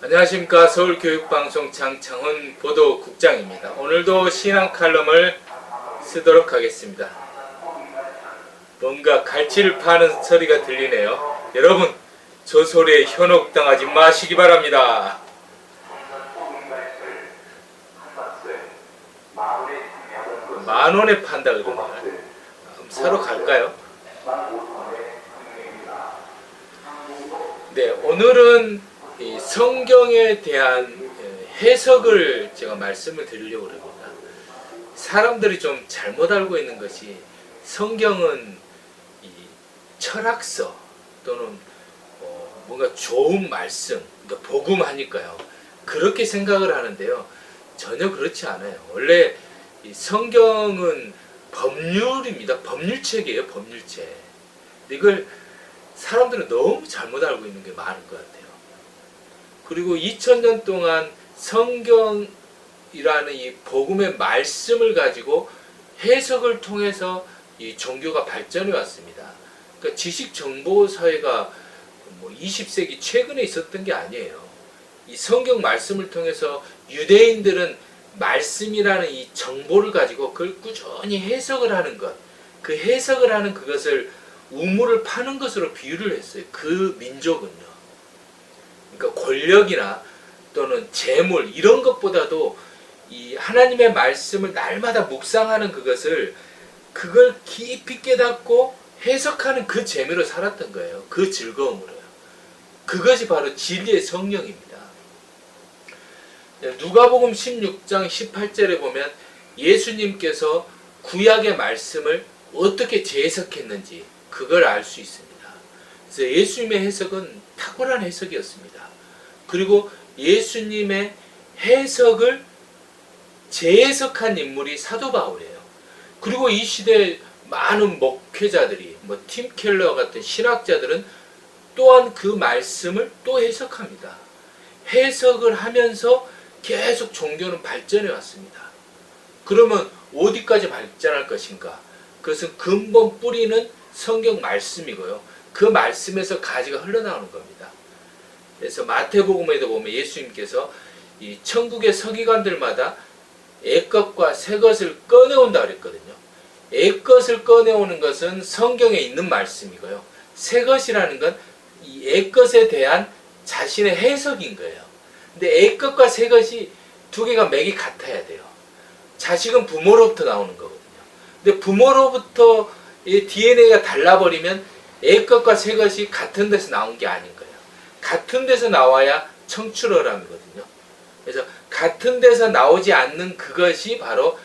안녕하십니까. 서울교육방송 장창훈 보도국장입니다. 오늘도 신앙 칼럼을 쓰도록 하겠습니다. 뭔가 갈치를 파는 소리가 들리네요. 여러분, 저 소리에 현혹당하지 마시기 바랍니다. 만원에 판다 그러네요. 사러 갈까요? 네, 오늘은 이 성경에 대한 해석을 제가 말씀을 드리려고 합니다. 사람들이 좀 잘못 알고 있는 것이 성경은 이 철학서 또는 뭔가 좋은 말씀, 그러니까 복음하니까요. 그렇게 생각을 하는데요. 전혀 그렇지 않아요. 원래 이 성경은 법률입니다. 법률책이에요. 법률책. 이걸 사람들은 너무 잘못 알고 있는 게 많은 것 같아요. 그리고 2000년 동안 성경이라는 이 복음의 말씀을 가지고 해석을 통해서 이 종교가 발전해 왔습니다. 그러니까 지식 정보 사회가 20세기 최근에 있었던 게 아니에요. 이 성경 말씀을 통해서 유대인들은 말씀이라는 이 정보를 가지고 그걸 꾸준히 해석을 하는 것, 그 해석을 하는 그것을 우물을 파는 것으로 비유를 했어요. 그 민족은요. 그러니까 권력이나 또는 재물 이런 것보다도 이 하나님의 말씀을 날마다 묵상하는 그걸 깊이 깨닫고 해석하는 그 재미로 살았던 거예요. 그 즐거움으로요. 그것이 바로 진리의 성령입니다. 누가복음 16장 18절에 보면 예수님께서 구약의 말씀을 어떻게 재해석했는지 그걸 알 수 있습니다. 그래서 예수님의 해석은 탁월한 해석이었습니다. 그리고 예수님의 해석을 재해석한 인물이 사도 바울이에요. 그리고 이 시대의 많은 목회자들이 팀 켈러 같은 신학자들은 또한 그 말씀을 또 해석합니다. 해석을 하면서 계속 종교는 발전해 왔습니다. 그러면 어디까지 발전할 것인가? 그것은 근본 뿌리는 성경 말씀이고요. 그 말씀에서 가지가 흘러나오는 겁니다. 그래서 마태복음에도 보면 예수님께서 이 천국의 서기관들마다 옛것과 새것을 꺼내온다 그랬거든요. 옛것을 꺼내오는 것은 성경에 있는 말씀이고요. 새것이라는 건 이 옛것에 대한 자신의 해석인 거예요. 근데 옛것과 새것이 두 개가 맥이 같아야 돼요. 자식은 부모로부터 나오는 거거든요. 근데 부모로부터 이 DNA가 달라버리면 옛것과 새것이 같은 데서 나온 게 아닌 거예요. 같은 데서 나와야 청출어람이거든요. 그래서 같은 데서 나오지 않는 그것이 바로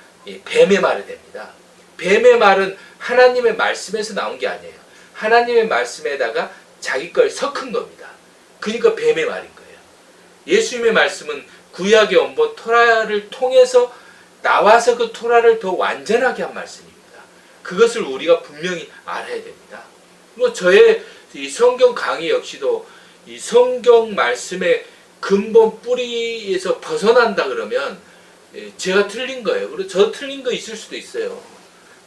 뱀의 말이 됩니다. 뱀의 말은 하나님의 말씀에서 나온 게 아니에요. 하나님의 말씀에다가 자기 걸 섞은 겁니다. 그러니까 뱀의 말인 거예요. 예수님의 말씀은 구약의 원본 토라를 통해서 나와서 그 토라를 더 완전하게 한 말씀입니다. 그것을 우리가 분명히 알아야 됩니다. 저의 이 성경 강의 역시도 이 성경 말씀의 근본 뿌리에서 벗어난다 그러면 제가 틀린 거예요. 그리고 저 틀린 거 있을 수도 있어요.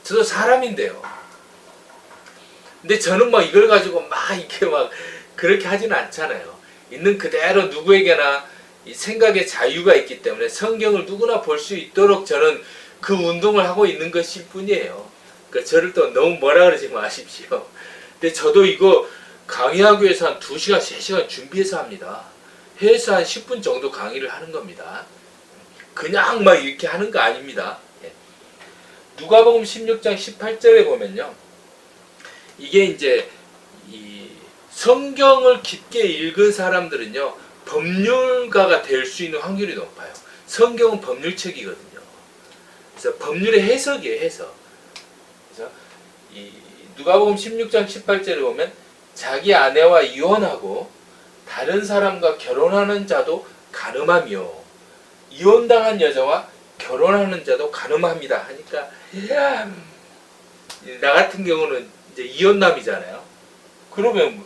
저도 사람인데요. 근데 저는 이걸 가지고 이렇게 그렇게 하지는 않잖아요. 있는 그대로 누구에게나 이 생각의 자유가 있기 때문에 성경을 누구나 볼 수 있도록 저는 그 운동을 하고 있는 것일 뿐이에요. 그러니까 저를 또 너무 뭐라 그러지 마십시오. 근데 저도 이거 강의하기 위해서 한 2시간, 3시간 준비해서 합니다. 해서 한 10분 정도 강의를 하는 겁니다. 그냥 이렇게 하는 거 아닙니다. 누가복음 16장 18절에 보면요. 이게 이제 이 성경을 깊게 읽은 사람들은요. 법률가가 될 수 있는 확률이 높아요. 성경은 법률책이거든요. 그래서 법률의 해석이에요. 해석. 그래서 이 누가복음 16장 18절에 보면 자기 아내와 이혼하고 다른 사람과 결혼하는 자도 간음하며 이혼당한 여자와 결혼하는 자도 간음합니다 하니까 나 같은 경우는 이제 이혼남이잖아요. 그러면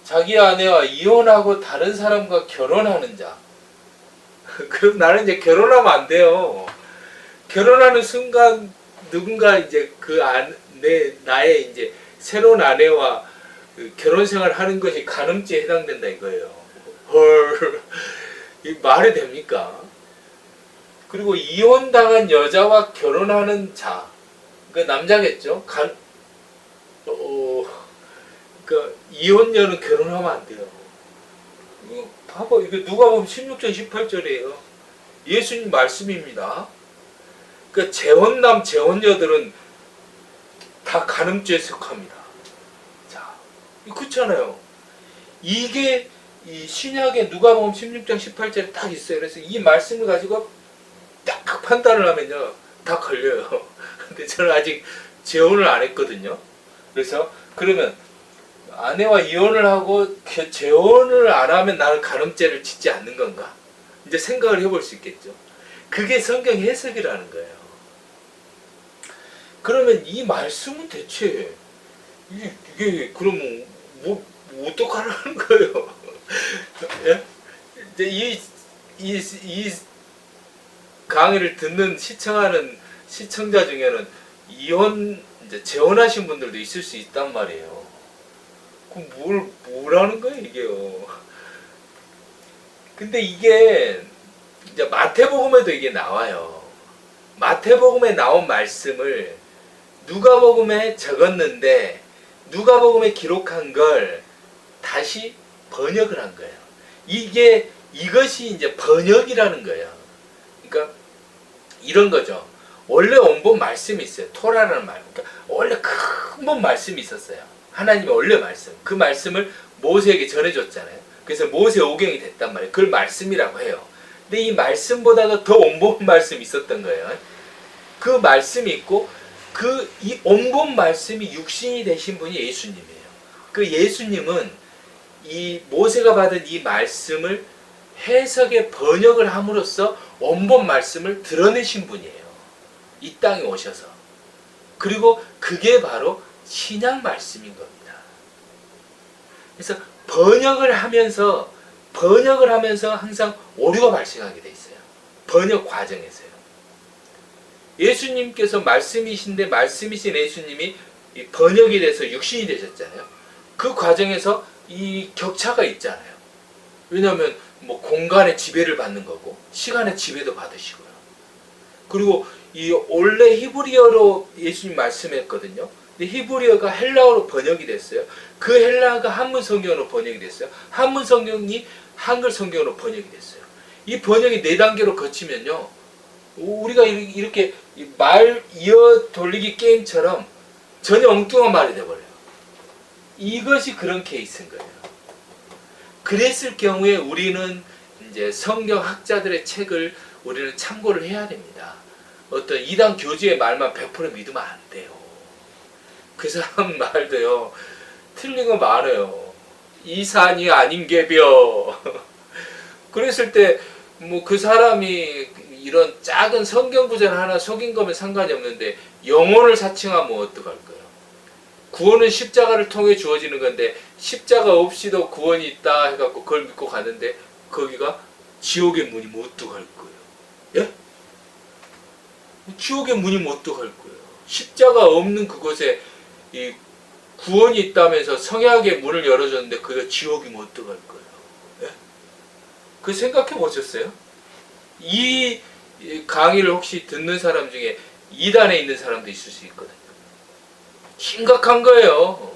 자기 아내와 이혼하고 다른 사람과 결혼하는 자 그럼 나는 이제 결혼하면 안 돼요. 결혼하는 순간 누군가 이제 나의 이제 새로운 아내와 결혼 생활 하는 것이 간음죄에 해당된다 이거예요. 헐. 이게 말이 됩니까? 그리고 이혼당한 여자와 결혼하는 자, 그 남자겠죠? 그 이혼녀는 결혼하면 안 돼요. 이거 봐봐, 이게 누가 보면 16절 18절이에요. 예수님 말씀입니다. 그 재혼남 재혼녀들은 다 간음죄에 속합니다. 자, 그렇잖아요. 이게 이 신약에 누가복음 16장 18절에 딱 있어요. 그래서 이 말씀을 가지고 딱 판단을 하면요, 다 걸려요. 근데 저는 아직 재혼을 안 했거든요. 그래서 그러면 아내와 이혼을 하고 재혼을 안 하면 나는 간음죄를 짓지 않는 건가? 이제 생각을 해볼 수 있겠죠. 그게 성경 해석이라는 거예요. 그러면 이 말씀은 대체 이게 그러면 뭐 어떡하라는 거예요? 예? 이제 이 강의를 듣는 시청하는 시청자 중에는 이혼 이제 재혼하신 분들도 있을 수 있단 말이에요. 그럼 뭐라는 거예요 이게요? 근데 이게 이제 마태복음에도 이게 나와요. 마태복음에 나온 말씀을 누가복음에 적었는데 누가복음에 기록한 걸 다시 번역을 한 거예요. 이것이 이제 번역이라는 거예요. 그러니까 이런 거죠. 원래 원본 말씀이 있어요. 토라라는 말. 그러니까 원래 큰 말씀이 있었어요. 하나님의 원래 말씀. 그 말씀을 모세에게 전해줬잖아요. 그래서 모세 오경이 됐단 말이에요. 그걸 말씀이라고 해요. 근데 이 말씀보다도 더 원본 말씀이 있었던 거예요. 그 말씀이 있고 이 원본 말씀이 육신이 되신 분이 예수님이에요. 그 예수님은 이 모세가 받은 이 말씀을 해석에 번역을 함으로써 원본 말씀을 드러내신 분이에요. 이 땅에 오셔서. 그리고 그게 바로 신약 말씀인 겁니다. 그래서 번역을 하면서 항상 오류가 발생하게 돼 있어요. 번역 과정에서요. 예수님께서 말씀이신데 말씀이신 예수님이 번역이 돼서 육신이 되셨잖아요. 그 과정에서 이 격차가 있잖아요. 왜냐하면 뭐 공간의 지배를 받는 거고 시간의 지배도 받으시고요. 그리고 이 원래 히브리어로 예수님 말씀했거든요. 근데 히브리어가 헬라어로 번역이 됐어요. 그 헬라어가 한문 성경으로 번역이 됐어요. 한문 성경이 한글 성경으로 번역이 됐어요. 이 번역이 4단계로 거치면요, 우리가 이렇게 말 이어 돌리기 게임처럼 전혀 엉뚱한 말이 돼버려요. 이것이 그런 케이스인 거예요. 그랬을 경우에 우리는 이제 성경학자들의 책을 우리는 참고를 해야 됩니다. 어떤 이단 교주의 말만 100% 믿으면 안 돼요. 그 사람 말도요, 틀린 거 많아요. 이 산이 아닌 게벼. 그랬을 때 뭐 그 사람이 이런 작은 성경 구절 하나 속인 거면 상관이 없는데 영혼을 사칭하면 어떡할 거예요? 구원은 십자가를 통해 주어지는 건데 십자가 없이도 구원이 있다 해갖고 그걸 믿고 가는데 거기가 지옥의 문이 못 들어갈 거예요. 예? 지옥의 문이 못 들어갈 거예요. 십자가 없는 그곳에 이 구원이 있다면서 성약의 문을 열어줬는데 그게 지옥이 못 들어갈 거예요. 예? 그 생각해 보셨어요? 이 강의를 혹시 듣는 사람 중에 이단에 있는 사람도 있을 수 있거든요. 심각한 거예요.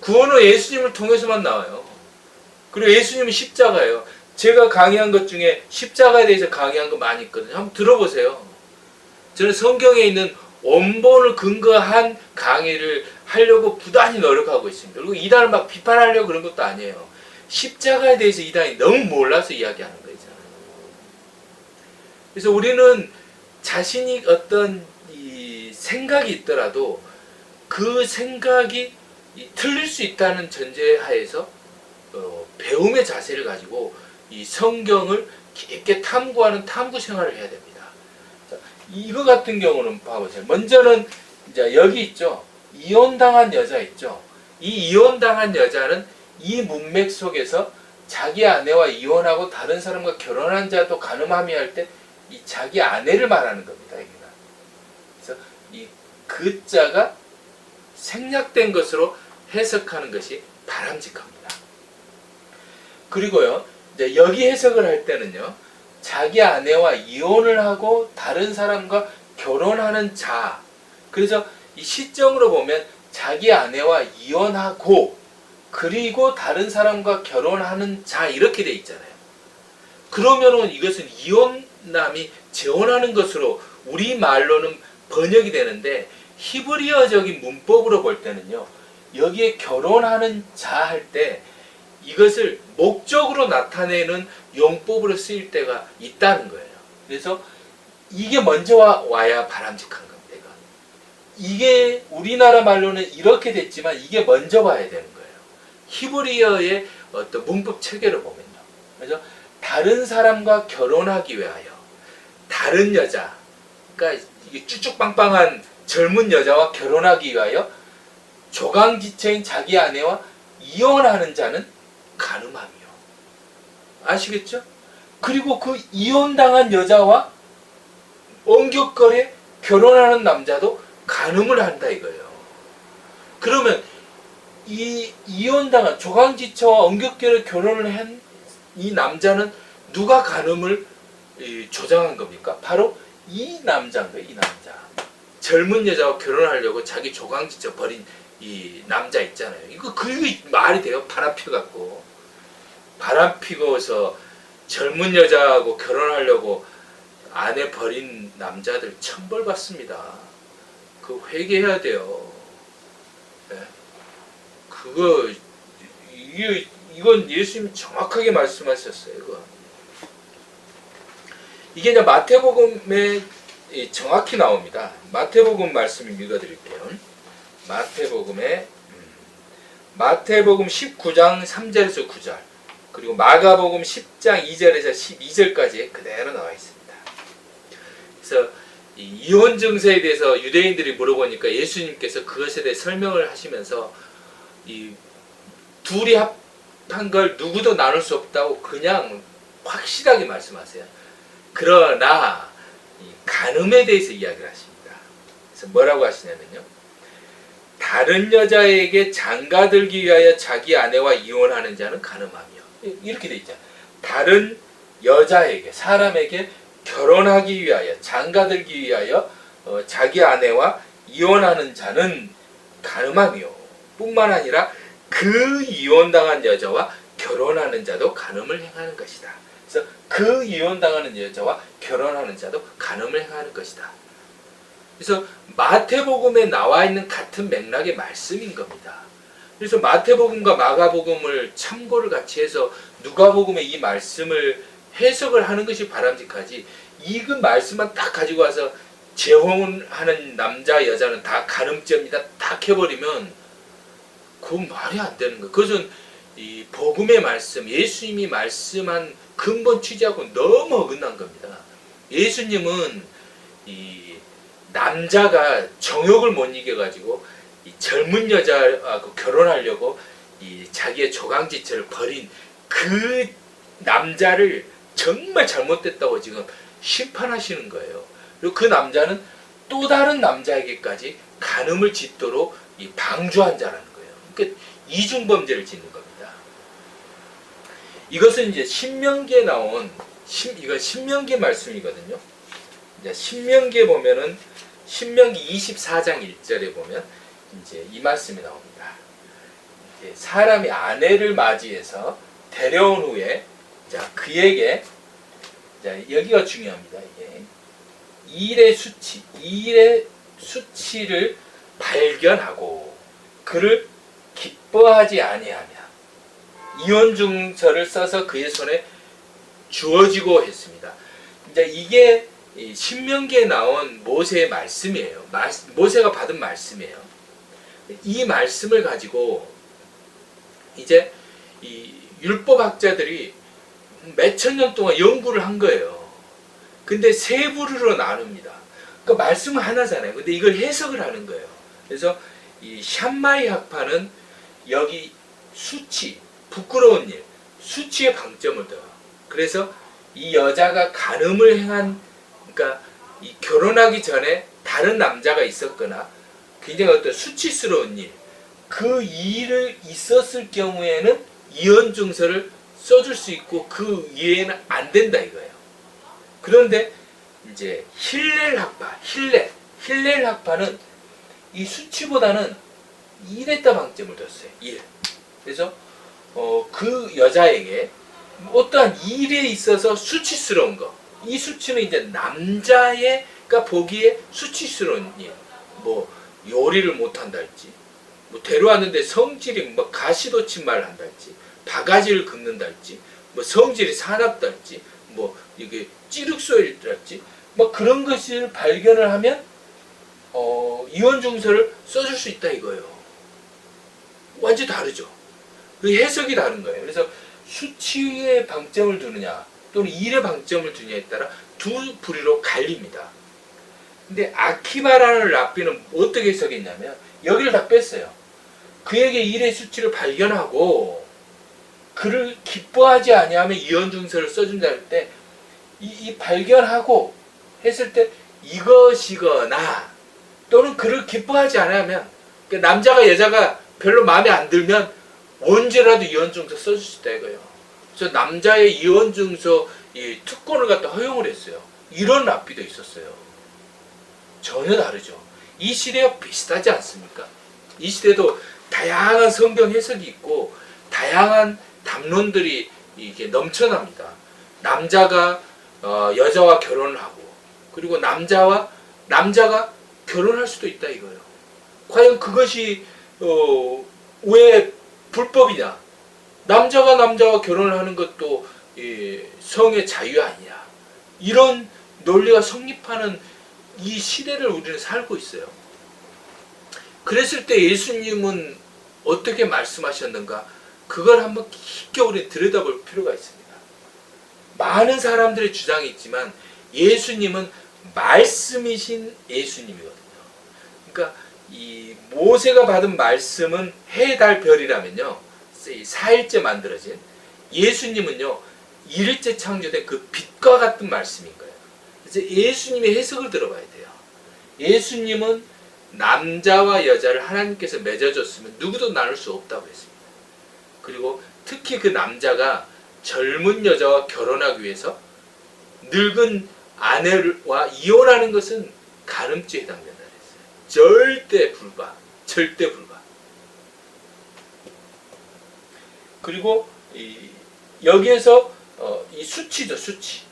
구원은 예수님을 통해서만 나와요. 그리고 예수님은 십자가예요. 제가 강의한 것 중에 십자가에 대해서 강의한 거 많이 있거든요. 한번 들어보세요. 저는 성경에 있는 원본을 근거한 강의를 하려고 부단히 노력하고 있습니다. 그리고 이단을 막 비판하려고 그런 것도 아니에요. 십자가에 대해서 이단이 너무 몰라서 이야기하는 거잖아요. 그래서 우리는 자신이 어떤 이 생각이 있더라도 그 생각이 틀릴 수 있다는 전제하에서 배움의 자세를 가지고 이 성경을 깊게 탐구하는 탐구 생활을 해야 됩니다. 자, 이거 같은 경우는 봐보세요. 먼저는 이제 여기 있죠. 이혼당한 여자 있죠. 이 이혼당한 여자는 이 문맥 속에서 자기 아내와 이혼하고 다른 사람과 결혼한 자도 간음함이 할 때 이 자기 아내를 말하는 겁니다. 여기가. 그래서 이 그자가 생략된 것으로 해석하는 것이 바람직합니다. 그리고요, 이제 여기 해석을 할 때는요, 자기 아내와 이혼을 하고 다른 사람과 결혼하는 자. 그래서 이 시점으로 보면 자기 아내와 이혼하고 그리고 다른 사람과 결혼하는 자 이렇게 돼 있잖아요. 그러면은 이것은 이혼남이 재혼하는 것으로 우리말로는 번역이 되는데 히브리어적인 문법으로 볼 때는요, 여기에 결혼하는 자 할 때 이것을 목적으로 나타내는 용법으로 쓰일 때가 있다는 거예요. 그래서 이게 먼저 와야 바람직한 겁니다. 이게 우리나라 말로는 이렇게 됐지만 이게 먼저 와야 되는 거예요. 히브리어의 어떤 문법 체계를 보면요. 그래서 다른 사람과 결혼하기 위하여 다른 여자, 그러니까 이게 쭈쭉빵빵한 젊은 여자와 결혼하기 위하여 조강지처인 자기 아내와 이혼하는 자는 간음함이요. 아시겠죠? 그리고 그 이혼당한 여자와 원격거래 결혼하는 남자도 간음을 한다 이거예요. 그러면 이 이혼당한 조강지처와 원격거래 결혼을 한 이 남자는 누가 간음을 조장한 겁니까? 바로 이 남자인 거예요. 이 남자. 젊은 여자와 결혼하려고 자기 조강지처 버린 이 남자 있잖아요. 이거 그게 말이 돼요? 바람 피워갖고. 바람 피고서 젊은 여자하고 결혼하려고 아내 버린 남자들 천벌 받습니다. 그거 회개해야 돼요. 네? 그거 이건 예수님이 정확하게 말씀하셨어요. 이게 이제 마태복음에 정확히 나옵니다. 마태복음 말씀 읽어드릴게요. 마태복음 19장 3절에서 9절, 그리고 마가복음 10장 2절에서 12절까지 그대로 나와 있습니다. 그래서 이 이혼 증서에 대해서 유대인들이 물어보니까 예수님께서 그것에 대해 설명을 하시면서 이 둘이 합한 걸 누구도 나눌 수 없다고 그냥 확실하게 말씀하세요. 그러나 이 간음에 대해서 이야기를 하십니다. 그래서 뭐라고 하시냐면요, 다른 여자에게 장가들기 위하여 자기 아내와 이혼하는 자는 간음하며, 이렇게 돼 있잖아요. 다른 여자에게, 사람에게 결혼하기 위하여, 장가들기 위하여 자기 아내와 이혼하는 자는 간음하며, 뿐만 아니라 그 이혼당한 여자와 결혼하는 자도 간음을 행하는 것이다. 그래서 그 이혼당하는 여자와 결혼하는 자도 간음을 행하는 것이다. 그래서 마태복음에 나와 있는 같은 맥락의 말씀인 겁니다. 그래서 마태복음과 마가복음을 참고를 같이 해서 누가복음의 이 말씀을 해석을 하는 것이 바람직하지, 이 그 말씀만 딱 가지고 와서 재혼하는 남자 여자는 다 간음죄입니다 딱 해버리면 그건 말이 안 되는 거예요. 그것은 이 복음의 말씀, 예수님이 말씀한 근본 취지하고 너무 어긋난 겁니다. 예수님은 이 남자가 정욕을 못 이겨가지고 이 젊은 여자하고 결혼하려고 이 자기의 조강지처를 버린 그 남자를 정말 잘못됐다고 지금 심판하시는 거예요. 그리고 그 남자는 또 다른 남자에게까지 간음을 짓도록 이 방주한 자라는 거예요. 그러니까 이중범죄를 짓는 겁니다. 이것은 이제 신명기에 나온 이건 신명기 말씀이거든요. 이제 신명기에 보면은 신명기 24장 1절에 보면 이제 이 말씀이 나옵니다. 이제 사람이 아내를 맞이해서 데려온 후에 자 그에게 자 여기가 중요합니다. 이게 일의 수치를 발견하고 그를 기뻐하지 아니하며 이혼 증서를 써서 그의 손에 주어지고 했습니다. 이제 이게 신명기에 나온 모세의 말씀이에요. 모세가 받은 말씀이에요. 이 말씀을 가지고 이제 이 율법학자들이 몇천 년 동안 연구를 한 거예요. 근데 세 부류로 나눕니다. 그러니까 말씀은 하나잖아요. 근데 이걸 해석을 하는 거예요. 그래서 이 샴마이 학파는 여기 수치, 부끄러운 일, 수치에 방점을 둬요. 그래서 이 여자가 간음을 행한, 그러니까 이 결혼하기 전에 다른 남자가 있었거나 굉장히 어떤 수치스러운 일, 그 일을 있었을 경우에는 이혼 증서를 써줄 수 있고 그 이외에는 안 된다 이거예요. 그런데 이제 힐렐 학파는 이 수치보다는 일에다 방점을 뒀어요. 일. 그래서 그 여자에게 어떠한 일에 있어서 수치스러운 거, 이 수치는 이제 남자가 보기에 수치스러운 일, 뭐 요리를 못한달지, 뭐 데려왔는데 성질이 뭐 가시돋친 말을 한달지, 바가지를 긁는달지, 뭐 성질이 사납달지, 뭐 이게 찌륵소리랄지, 뭐 그런 것을 발견을 하면 이혼 증서를 써줄 수 있다 이거예요. 완전히 다르죠. 그 해석이 다른 거예요. 그래서 수치에 방점을 두느냐 또는 일에 방점을 두느냐에 따라 두 부류로 갈립니다. 근데 아키바라는 랍비는 어떻게 해석했냐면 여기를 다 뺐어요. 그에게 일의 수치를 발견하고 그를 기뻐하지 아니하면 이혼 증서를 써준다 할 때 이 발견하고 했을 때 이것이거나 또는 그를 기뻐하지 않으면 남자가 여자가 별로 마음에 안 들면 언제라도 이혼증서 써줄 수 있다 이거예요. 그래서 남자의 이혼증서 이 특권을 갖다 허용을 했어요. 이런 랍비도 있었어요. 전혀 다르죠. 이 시대와 비슷하지 않습니까? 이 시대도 다양한 성경 해석이 있고 다양한 담론들이 이게 넘쳐납니다. 남자가 여자와 결혼을 하고 그리고 남자가 결혼할 수도 있다 이거예요. 과연 그것이 왜 불법이냐? 남자와 결혼을 하는 것도 성의 자유 아니냐? 이런 논리가 성립하는 이 시대를 우리는 살고 있어요. 그랬을 때 예수님은 어떻게 말씀하셨는가? 그걸 한번 깊게 우리 들여다볼 필요가 있습니다. 많은 사람들의 주장이 있지만 예수님은 말씀이신 예수님이거든요. 그러니까 이 모세가 받은 말씀은 해, 달, 별이라면요 4일째 만들어진 예수님은요 1일째 창조된 그 빛과 같은 말씀인 거예요. 그래서 예수님의 해석을 들어봐야 돼요. 예수님은 남자와 여자를 하나님께서 맺어줬으면 누구도 나눌 수 없다고 했습니다. 그리고 특히 그 남자가 젊은 여자와 결혼하기 위해서 늙은 아내와 이혼하는 것은 간음죄에 해당된다 그랬어요. 절대 불가. 그리고 여기에서 이 수치죠, 수치.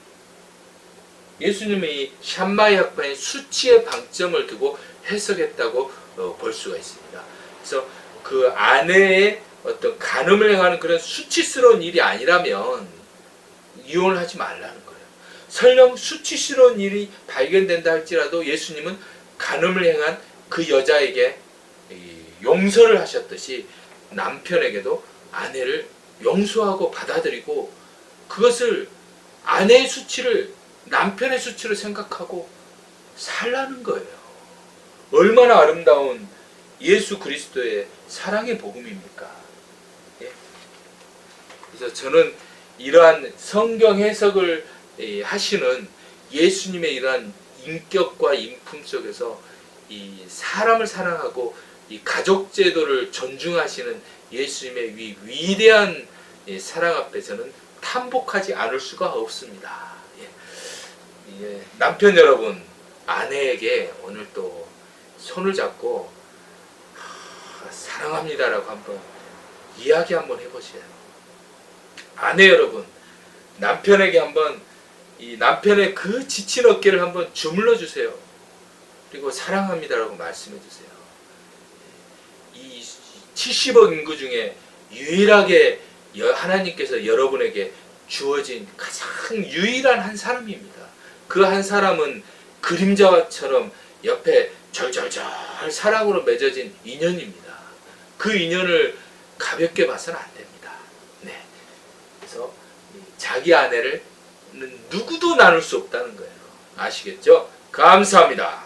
예수님이 이 샴마이 학파의 수치에 방점을 두고 해석했다고 볼 수가 있습니다. 그래서 그 아내의 어떤 간음을 행하는 그런 수치스러운 일이 아니라면 이혼을 하지 말라는 거예요. 설령 수치스러운 일이 발견된다 할지라도 예수님은 간음을 행한 그 여자에게 용서를 하셨듯이 남편에게도 아내를 용서하고 받아들이고 그것을 아내의 수치를 남편의 수치로 생각하고 살라는 거예요. 얼마나 아름다운 예수 그리스도의 사랑의 복음입니까? 예? 그래서 저는 이러한 성경 해석을 하시는 예수님의 이러한 인격과 인품 속에서 이 사람을 사랑하고 이 가족 제도를 존중하시는 예수님의 위대한 사랑 앞에서는 탐복하지 않을 수가 없습니다. 예. 남편 여러분, 아내에게 오늘 또 손을 잡고 사랑합니다라고 한번 이야기 한번 해보세요. 아내 여러분, 남편에게 한번 이 남편의 그 지친 어깨를 한번 주물러 주세요. 그리고 사랑합니다라고 말씀해 주세요. 이 70억 인구 중에 유일하게 하나님께서 여러분에게 주어진 가장 유일한 한 사람입니다. 그 한 사람은 그림자처럼 옆에 절절절 사랑으로 맺어진 인연입니다. 그 인연을 가볍게 봐서는 안 됩니다. 네. 그래서 자기 아내를 누구도 나눌 수 없다는 거예요. 아시겠죠? 감사합니다.